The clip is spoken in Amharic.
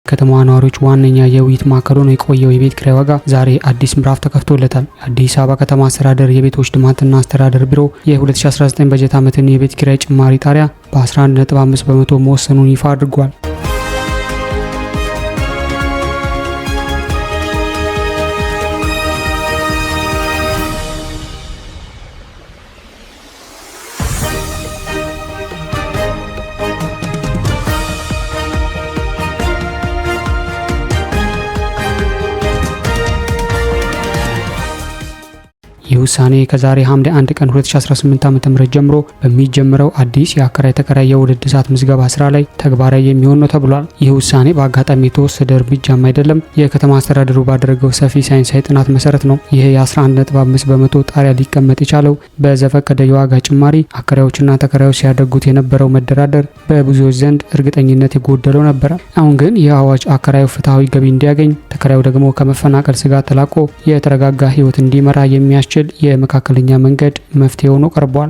ከተማዋ ነዋሪዎች ዋነኛ የውይይት ማዕከል ሆኖ የቆየው የቤት ኪራይ ዋጋ ዛሬ አዲስ ምዕራፍ ተከፍቶለታል። አዲስ አበባ ከተማ አስተዳደር የቤቶች ልማትና አስተዳደር ቢሮ የ2019 በጀት ዓመትን የቤት ኪራይ ጭማሪ ጣሪያ በ11.5 በመቶ መወሰኑን ይፋ አድርጓል። ይህ ውሳኔ ከዛሬ ሐምሌ 1 ቀን 2018 ዓ.ም ጀምሮ በሚጀምረው አዲስ የአከራይ ተከራይ የውል እድሳት ምዝገባ ስራ ላይ ተግባራዊ የሚሆን ነው ተብሏል። ይህ ውሳኔ በአጋጣሚ የተወሰደ እርምጃም አይደለም። የከተማ አስተዳደሩ ባደረገው ሰፊ ሳይንሳዊ ጥናት መሰረት ነው። ይህ የ11.5 በመቶ ጣሪያ ሊቀመጥ የቻለው በዘፈቀደ የዋጋ ጭማሪ አከራዮችና ተከራዮች ሲያደርጉት የነበረው መደራደር በብዙዎች ዘንድ እርግጠኝነት የጎደለው ነበር። አሁን ግን ይህ አዋጅ አከራዩ ፍትሐዊ ገቢ እንዲያገኝ፣ ተከራዩ ደግሞ ከመፈናቀል ስጋት ተላቆ የተረጋጋ ህይወት እንዲመራ የሚያስችል የመካከለኛ መንገድ መፍትሄ ሆኖ ቀርቧል።